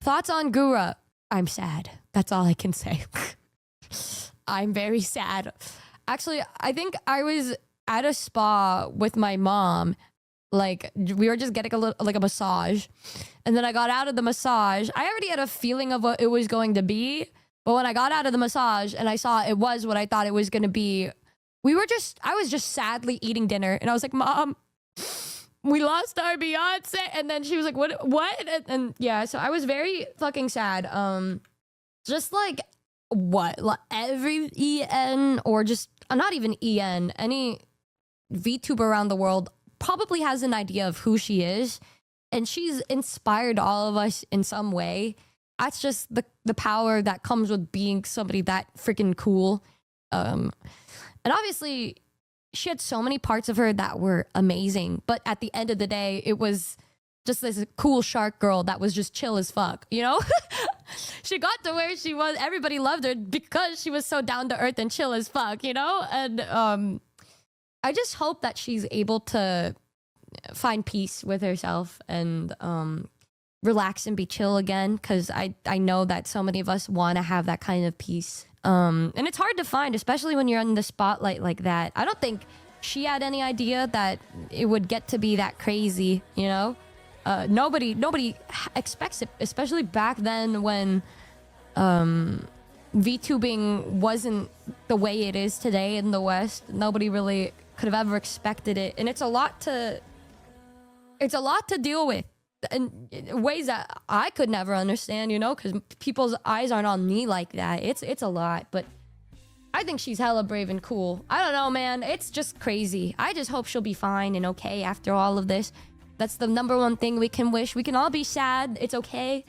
Thoughts on Gura? I'm sad. That's all I can say. I'm very sad. Actually, I think I was at a spa with my mom. Like, we were just getting a massage. And then I got out of the massage. I already had a feeling of what it was going to be. But when I got out of the massage and I saw it was what I thought it was going to be, I was just sadly eating dinner. And I was like, Mom, we lost our Beyonce. And then she was like, what? And yeah, so I was very fucking sad. Just like, what? Like every EN or just, not even EN, any VTuber around the world probably has an idea of who she is. And she's inspired all of us in some way. That's just the power that comes with being somebody that freaking cool. And obviously, she had so many parts of her that were amazing. But at the end of the day, it was just this cool shark girl that was just chill as fuck, you know? She got to where she was. Everybody loved her because she was so down to earth and chill as fuck, you know? And I just hope that she's able to find peace with herself and relax and be chill again, because I know that so many of us want to have that kind of peace. And it's hard to find, especially when you're in the spotlight like that. I don't think she had any idea that it would get to be that crazy, you know? Nobody expects it, especially back then when VTubing wasn't the way it is today in the West. Nobody really could have ever expected it. And it's a lot to deal with. In ways that I could never understand, you know, because people's eyes aren't on me like that. It's a lot, but I think she's hella brave and cool. I don't know, man. It's just crazy. I just hope she'll be fine and okay after all of this. That's the number one thing we can wish. We can all be sad. It's okay.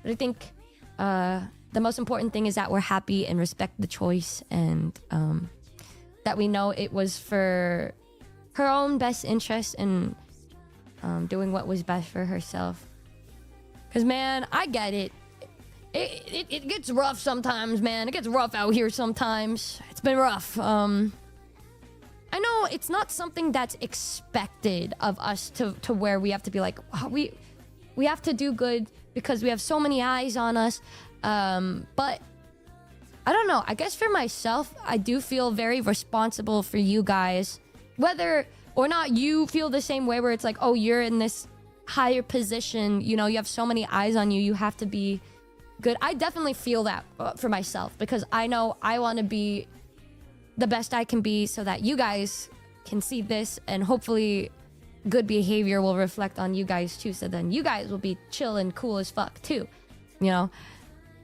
But I think the most important thing is that we're happy and respect the choice, and that we know it was for her own best interest and doing what was best for herself. Because, man, I get it. It gets rough sometimes, man. It gets rough out here sometimes. It's been rough. I know it's not something that's expected of us to where we have to be like, oh, we have to do good because we have so many eyes on us. But I don't know. I guess for myself, I do feel very responsible for you guys. Whether or not you feel the same way, where it's like, oh, you're in this higher position, you know, you have so many eyes on you, you have to be good. I definitely feel that for myself, because I know I want to be the best I can be so that you guys can see this, and hopefully good behavior will reflect on you guys too, so then you guys will be chill and cool as fuck too, you know?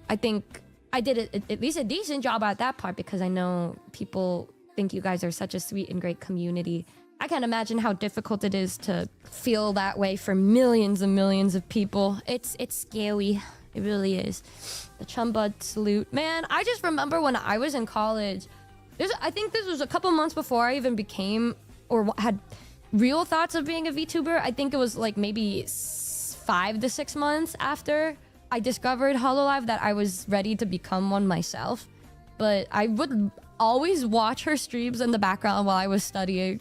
I think I did at least a decent job at that part, because I know people think you guys are such a sweet and great community. I can't imagine how difficult it is to feel that way for millions and millions of people. It's scary. It really is. The Chumbud salute. Man, I just remember when I was in college, I think this was a couple months before I even became or had real thoughts of being a VTuber. I think it was like maybe 5 to 6 months after I discovered Hololive that I was ready to become one myself. But I would always watch her streams in the background while I was studying.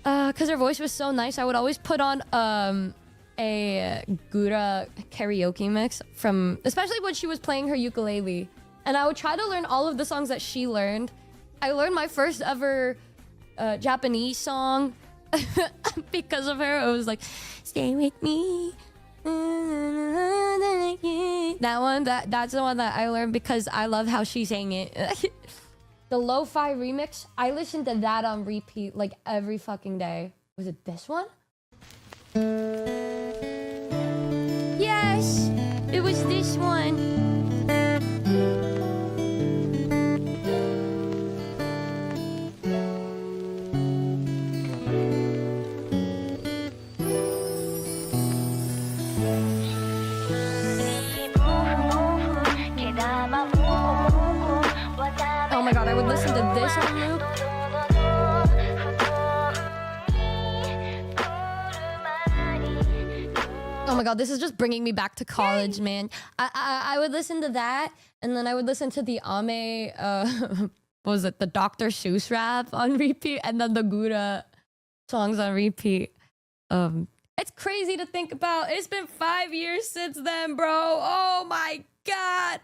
Because her voice was so nice, I would always put on a Gura karaoke mix from, especially when she was playing her ukulele. And I would try to learn all of the songs that she learned. I learned my first ever Japanese song because of her. It was like, stay with me. That one, that's the one that I learned because I love how she sang it. The lo-fi remix, I listened to that on repeat like every fucking day. Was it this one? Yes, it was this one. Oh my god, I would listen to this on loop. Oh my god, this is just bringing me back to college, man. I would listen to that, and then I would listen to the Ame, what was it, the Dr. Seuss rap on repeat, and then the Gura songs on repeat. It's crazy to think about. It's been 5 years since then, bro. Oh my god.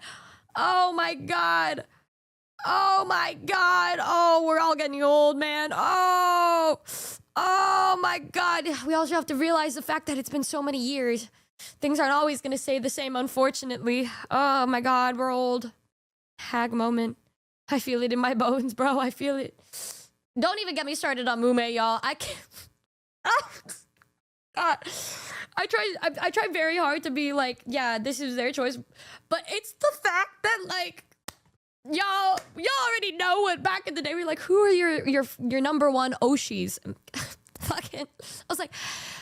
Oh my god. Oh my god. Oh, we're all getting old, man. Oh my god. We also have to realize the fact that it's been so many years. Things aren't always gonna stay the same, unfortunately. Oh my god, we're old. Hag moment. I feel it in my bones, bro. I feel it. Don't even get me started on Mume, y'all. I can't. Oh, god. I try very hard to be like, yeah, this is their choice. But it's the fact that, like, y'all already know what back in the day we were like, who are your number one Oshis? Fucking, I was like,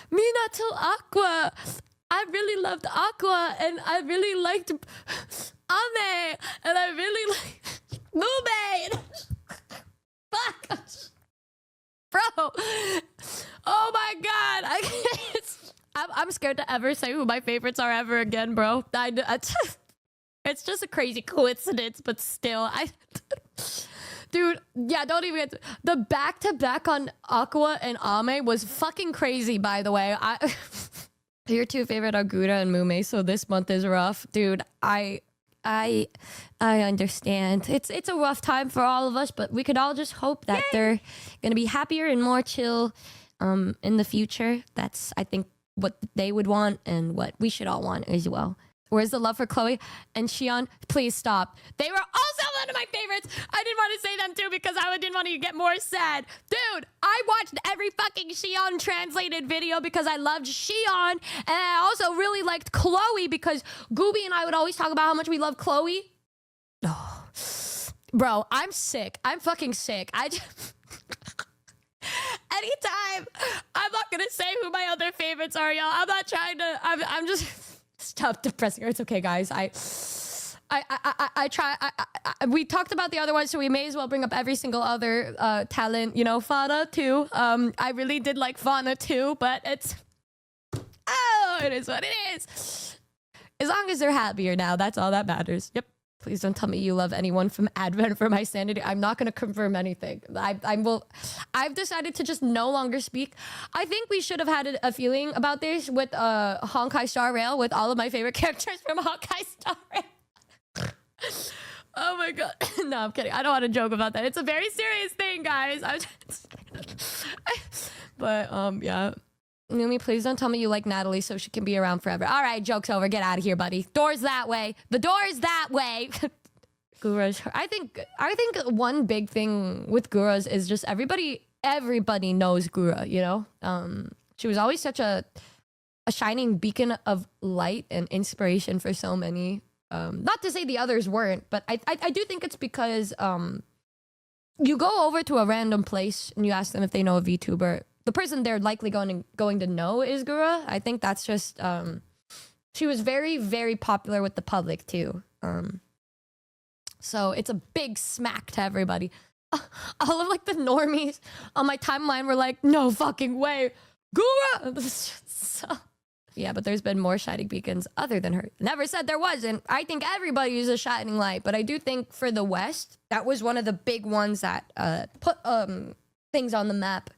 Mina till Aqua. I really loved Aqua, and I really liked Ame, and I really liked Mume. Fuck, bro. Oh my god, I'm scared to ever say who my favorites are ever again, bro. It's just a crazy coincidence, but still, dude, yeah, don't even get the back-to-back on Aqua and Ame was fucking crazy, by the way. Your two favorite are Gura and Mume, so this month is rough. Dude, I understand. It's a rough time for all of us, but we could all just hope that they're gonna be happier and more chill in the future. That's, I think, what they would want and what we should all want as well. Where's the love for Chloe and Xion? Please stop. They were also one of my favorites. I didn't want to say them too because I didn't want to get more sad. Dude, I watched every fucking Xion translated video because I loved Xion. And I also really liked Chloe because Gooby and I would always talk about how much we love Chloe. Oh. Bro, I'm sick. I'm fucking sick. Anytime. I'm not going to say who my other favorites are, y'all. I'm not trying to... I'm just... Stop depressing her. It's okay, guys. We talked about the other ones, so we may as well bring up every single other talent. You know, Fauna too. I really did like Fauna too, but it's... Oh, it is what it is. As long as they're happier now, that's all that matters. Yep. Please don't tell me you love anyone from Advent for my sanity. I'm not going to confirm anything. I've decided to just no longer speak. I think we should have had a feeling about this with Honkai Star Rail, with all of my favorite characters from Honkai Star Rail. Oh my god. No, I'm kidding. I don't want to joke about that. It's a very serious thing, guys. But yeah. Numi, please don't tell me you like Natalie so she can be around forever. All right, joke's over. Get out of here, buddy. Door's that way. The door is that way. Gura's. I think one big thing with Gura's is just everybody knows Gura, you know? She was always such a shining beacon of light and inspiration for so many. Not to say the others weren't, but I do think it's because you go over to a random place and you ask them if they know a VTuber. The person they're likely going to know is Gura. I think that's just she was very, very popular with the public too. So it's a big smack to everybody. All of like the normies on my timeline were like, no fucking way, Gura. So, yeah, but there's been more shining beacons other than her. Never said there wasn't. I think everybody is a shining light, but I do think for the West, that was one of the big ones that put things on the map.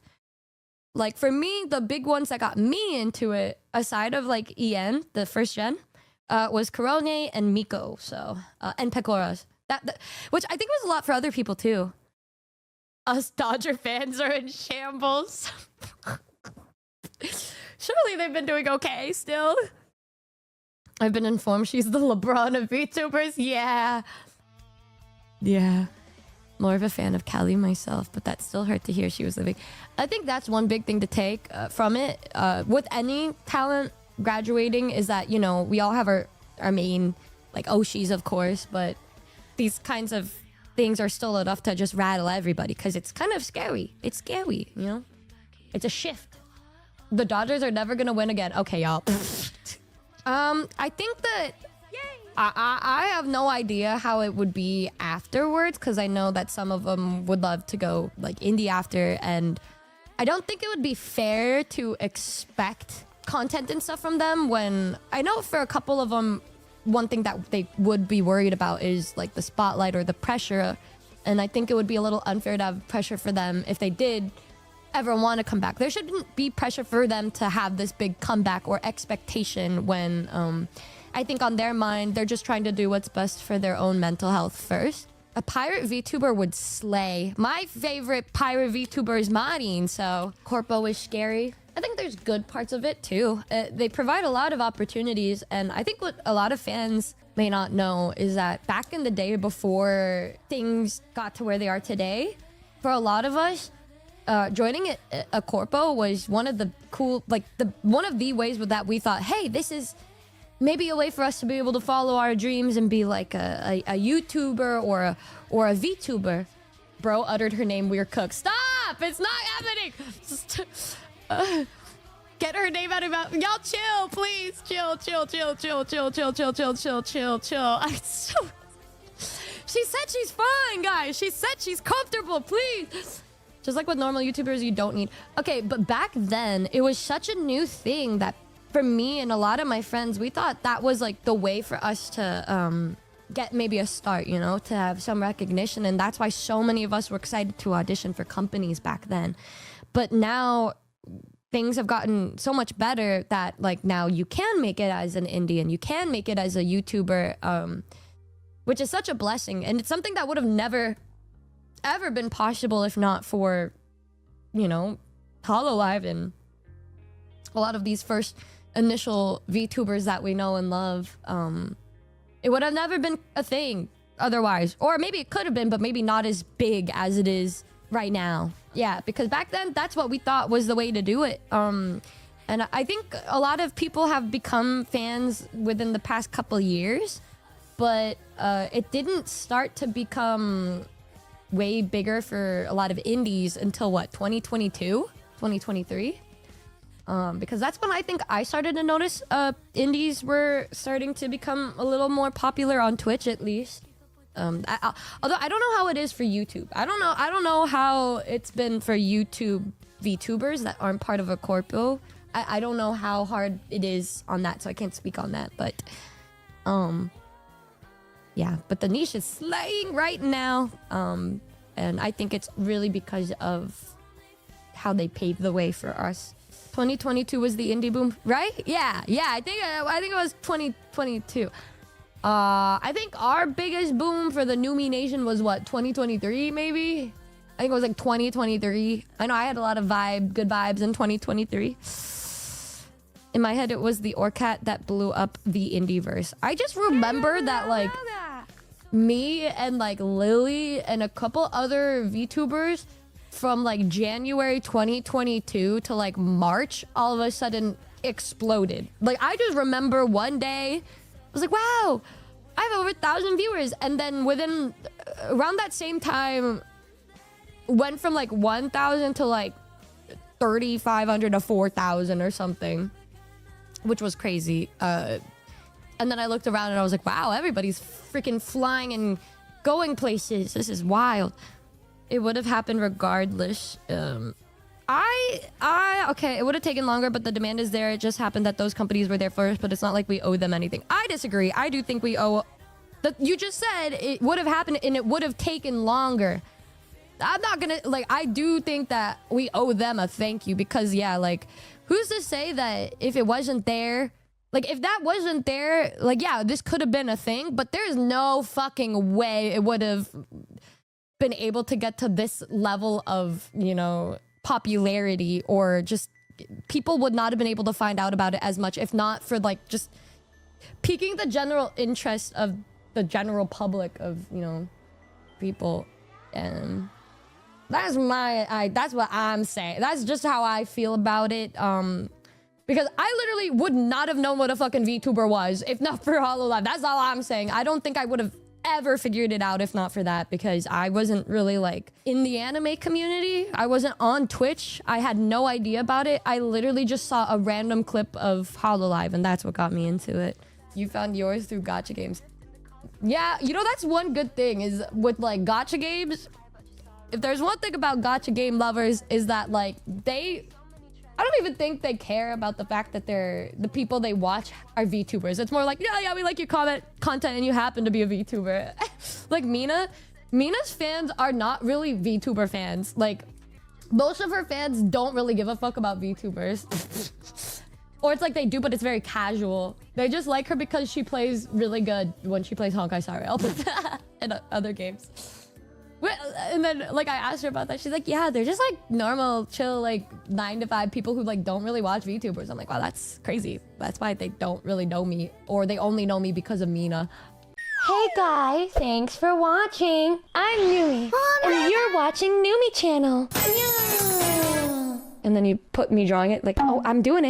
Like, for me, the big ones that got me into it, aside of, like, EN, the first gen, was Korone and Miko, so... and Pecoras. That, which I think was a lot for other people, too. Us Dodger fans are in shambles. Surely they've been doing okay, still. I've been informed she's the LeBron of VTubers. Yeah. Yeah. More of a fan of Callie myself, but that still hurt to hear she was leaving. I think that's one big thing to take from it. With any talent graduating is that, you know, we all have our main, like, Oshis, of course, but these kinds of things are still enough to just rattle everybody because it's kind of scary. It's scary, you know? It's a shift. The Dodgers are never going to win again. Okay, y'all. I think that... I have no idea how it would be afterwards because I know that some of them would love to go like indie after, and I don't think it would be fair to expect content and stuff from them when I know for a couple of them one thing that they would be worried about is like the spotlight or the pressure, and I think it would be a little unfair to have pressure for them if they did ever want to come back. There shouldn't be pressure for them to have this big comeback or expectation when I think on their mind, they're just trying to do what's best for their own mental health first. A pirate VTuber would slay. My favorite pirate VTuber is Marin, so Corpo is scary. I think there's good parts of it too. They provide a lot of opportunities, and I think what a lot of fans may not know is that back in the day before things got to where they are today, for a lot of us, joining a Corpo was one of the cool, like one of the ways that we thought, hey, this is maybe a way for us to be able to follow our dreams and be like a YouTuber or a VTuber. Bro uttered her name, we're cooked. Stop! It's not happening! Get her name out of mouth. Y'all chill, please. Chill. I'm so... She said she's fine, guys. She said she's comfortable, please. Just like with normal YouTubers, you don't need... Okay, but back then, it was such a new thing that for me and a lot of my friends, we thought that was like the way for us to get maybe a start, you know, to have some recognition. And that's why so many of us were excited to audition for companies back then. But now things have gotten so much better that like now you can make it as an indie and you can make it as a YouTuber, which is such a blessing. And it's something that would have never, ever been possible if not for, you know, Hololive and a lot of these first initial VTubers that we know and love. It would have never been a thing otherwise. Or maybe it could have been, but maybe not as big as it is right now. Yeah, because back then, that's what we thought was the way to do it. And I think a lot of people have become fans within the past couple years, but it didn't start to become way bigger for a lot of indies until what, 2022, 2023? Because that's when I think I started to notice indies were starting to become a little more popular on Twitch, at least. Although I don't know how it is for YouTube. I don't know how it's been for YouTube VTubers that aren't part of a corpo. I don't know how hard it is on that, so I can't speak on that. But yeah, but the niche is slaying right now. And I think it's really because of how they paved the way for us. 2022 was the indie boom, right? Yeah. I think it was 2022. I think our biggest boom for the Numi Nation was what, 2023 maybe? I think it was like 2023. I know I had a lot of good vibes in 2023. In my head, it was the Orcat that blew up the Indieverse. I just remember that like me and like Lily and a couple other VTubers from like January 2022 to like March, all of a sudden exploded. Like I just remember one day, I was like, wow, I have over 1,000 viewers. And then within around that same time, went from like 1,000 to like 3,500 to 4,000 or something, which was crazy. And then I looked around and I was like, wow, everybody's freaking flying and going places. This is wild. It would have happened regardless. Okay, it would have taken longer, but the demand is there. It just happened that those companies were there first, but it's not like we owe them anything. I disagree. I do think we owe... You just said it would have happened and it would have taken longer. I'm not gonna... Like, I do think that we owe them a thank you because, yeah, like, who's to say that if it wasn't there... Like, if that wasn't there, like, yeah, this could have been a thing, but there's no fucking way it would have been able to get to this level of, you know, popularity, or just people would not have been able to find out about it as much if not for like just piquing the general interest of the general public of, you know, people. And that's that's what I'm saying. That's just how I feel about it. Because I literally would not have known what a fucking VTuber was if not for Hololive. That's all I'm saying. I don't think I would have ever figured it out if not for that, because I wasn't really like in the anime community. I wasn't on Twitch. I had no idea about it. I literally just saw a random clip of Hololive and that's what got me into it. You found yours through gacha games. Yeah, you know, that's one good thing is with like gacha games. If there's one thing about gacha game lovers is that like I don't even think they care about the fact that the people they watch are VTubers. It's more like, yeah, we like your content and you happen to be a VTuber. Like Mina's fans are not really VTuber fans. Like Most of her fans don't really give a fuck about VTubers. Or it's like they do, but it's very casual. They just like her because she plays really good when she plays Honkai Star Rail and other games. And then like I asked her about that. She's like, yeah, they're just like normal, chill, like 9 to 5 people who like don't really watch VTubers. I'm like, wow, that's crazy. That's why they don't really know me, or they only know me because of Mina. Hey guys, thanks for watching. I'm Numi, and you're watching Numi channel. And then you put me drawing it like, oh, I'm doing it.